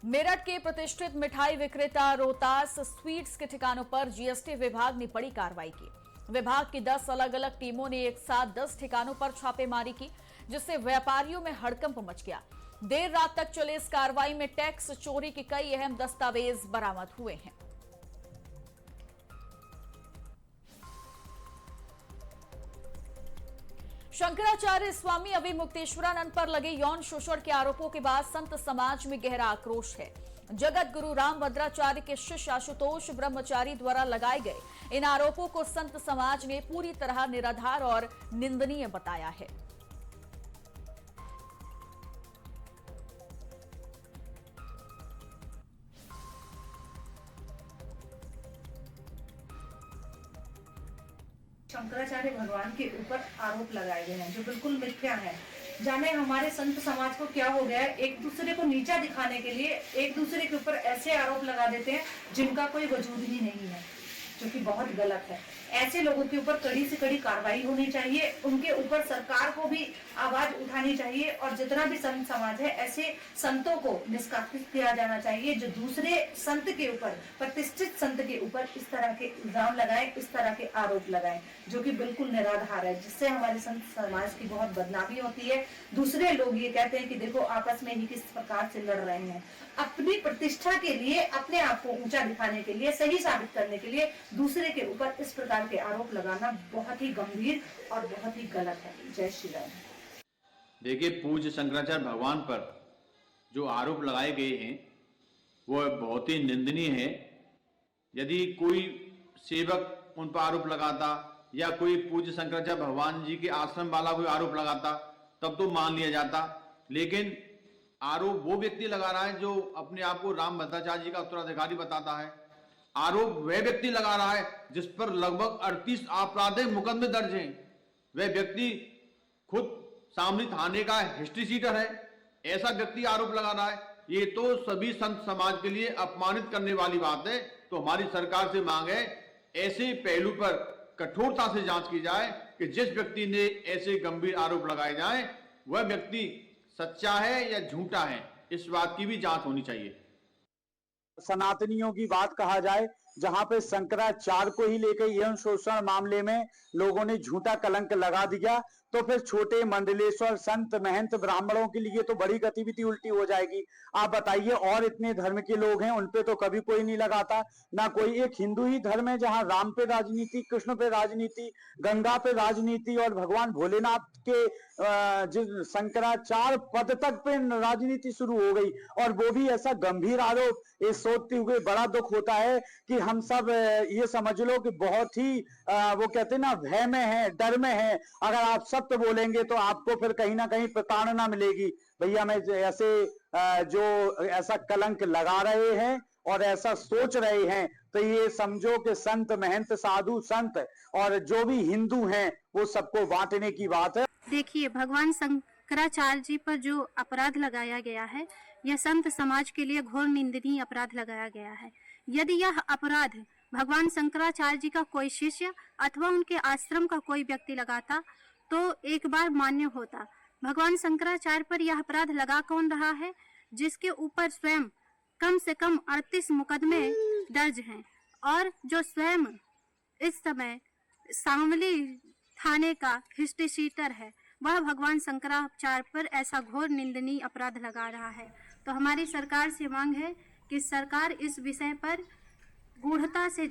मेरठ के प्रतिष्ठित मिठाई विक्रेता रोहतास स्वीट्स के ठिकानों पर जीएसटी विभाग ने बड़ी कार्रवाई की। विभाग की 10 अलग अलग टीमों ने एक साथ 10 ठिकानों पर छापेमारी की, जिससे व्यापारियों में हड़कंप मच गया। देर रात तक चले इस कार्रवाई में टैक्स चोरी के कई अहम दस्तावेज बरामद हुए हैं। शंकराचार्य स्वामी अविमुक्तेश्वरानंद पर लगे यौन शोषण के आरोपों के बाद संत समाज में गहरा आक्रोश है। जगत गुरु रामभद्राचार्य के शिष्य आशुतोष ब्रह्मचारी द्वारा लगाए गए इन आरोपों को संत समाज ने पूरी तरह निराधार और निंदनीय बताया है। शंकराचार्य भगवान के ऊपर आरोप लगाए गए हैं जो बिल्कुल मिथ्या है। जाने हमारे संत समाज को क्या हो गया है, एक दूसरे को नीचा दिखाने के लिए एक दूसरे के ऊपर ऐसे आरोप लगा देते हैं जिनका कोई वजूद ही नहीं है, जो कि बहुत गलत है। ऐसे लोगों के ऊपर कड़ी से कड़ी कार्रवाई होनी चाहिए, उनके ऊपर सरकार को भी आवाज उठानी चाहिए और जितना भी संत समाज है ऐसे संतों को निष्कासित किया जाना चाहिए जो दूसरे संत के ऊपर, प्रतिष्ठित संत के ऊपर इस तरह के इल्जाम लगाएं, इस तरह के आरोप लगाएं, जो कि बिल्कुल निराधार है, जिससे हमारे संत समाज की बहुत बदनामी होती है। दूसरे लोग ये कहते हैं कि देखो आपस में ही किस प्रकार से लड़ रहे हैं। अपनी प्रतिष्ठा के लिए, अपने आप को ऊंचा दिखाने के लिए, सही साबित करने के लिए दूसरे के ऊपर इस प्रकार के आरोप लगाना बहुत ही गंभीर और बहुत ही गलत है। जय श्री राम। देखिए, पूज्य शंकराचार्य भगवान पर जो आरोप लगाए गए हैं वो बहुत ही निंदनीय है। यदि कोई सेवक उन पर आरोप लगाता या कोई पूज्य शंकराचार्य भगवान जी के आश्रम वाला कोई आरोप लगाता तब तो मान लिया जाता, लेकिन आरोप वो व्यक्ति लगा रहा है जो अपने आप को रामभद्राचार्य जी का उत्तराधिकारी बताता है। आरोप वह व्यक्ति लगा रहा है जिस पर लगभग 38 आपराधिक मुकदमे दर्ज हैं। वह व्यक्ति खुद शामली थाने का हिस्ट्री शीटर है। ऐसा व्यक्ति आरोप लगा रहा है, ये तो सभी संत समाज के लिए अपमानित करने वाली बात है। तो हमारी सरकार से मांग है ऐसे पहलू पर कठोरता से जांच की जाए कि जिस व्यक्ति ने ऐसे गंभीर आरोप लगाए जाएं वह व्यक्ति सच्चा है या झूठा है, इस बात की भी जांच होनी चाहिए। सनातनियों की बात कहा जाए, जहां पे शंकराचार्य को ही लेकर यौन शोषण मामले में लोगों ने झूठा कलंक लगा दिया, तो फिर छोटे मंडलेश्वर संत महंत ब्राह्मणों के लिए तो बड़ी गतिविधि उल्टी हो जाएगी। आप बताइए, और इतने धर्म के लोग हैं उनपे तो कभी कोई नहीं लगाता ना कोई। एक हिंदू ही धर्म है जहां राम पे राजनीति, कृष्ण पे राजनीति, गंगा पे राजनीति और भगवान भोलेनाथ के शंकराचार्य पद तक पे राजनीति शुरू हो गई, और वो भी ऐसा गंभीर आरोप। ये सोचते हुए बड़ा दुख होता है कि हम सब ये समझ लो कि बहुत ही वो कहते हैं ना, भय में है, डर में है। अगर आप सत्य बोलेंगे तो आपको फिर कहीं ना कहीं प्रताड़ना मिलेगी। भैया, मैं ऐसे जो ऐसा कलंक लगा रहे हैं और ऐसा सोच रहे हैं तो ये समझो कि संत महंत साधु संत और जो भी हिंदू हैं वो सबको बांटने की बात है। देखिए, भगवान शंकराचार्य जी पर जो अपराध लगाया गया है, यह संत समाज के लिए घोर निंदनीय अपराध लगाया गया है। यदि यह अपराध भगवान शंकराचार्य जी का कोई शिष्य अथवा उनके आश्रम का कोई व्यक्ति लगाता तो एक बार मान्य होता। भगवान शंकराचार्य पर यह अपराध लगा कौन रहा है, जिसके ऊपर स्वयं कम से कम 38 मुकदमे दर्ज हैं और जो स्वयं इस समय शामली थाने का हिस्ट्री शीटर है, वह भगवान शंकराचार्य पर ऐसा घोर निंदनीय अपराध लगा रहा है। तो हमारी सरकार से मांग है कि सरकार इस विषय पर गूढ़ता से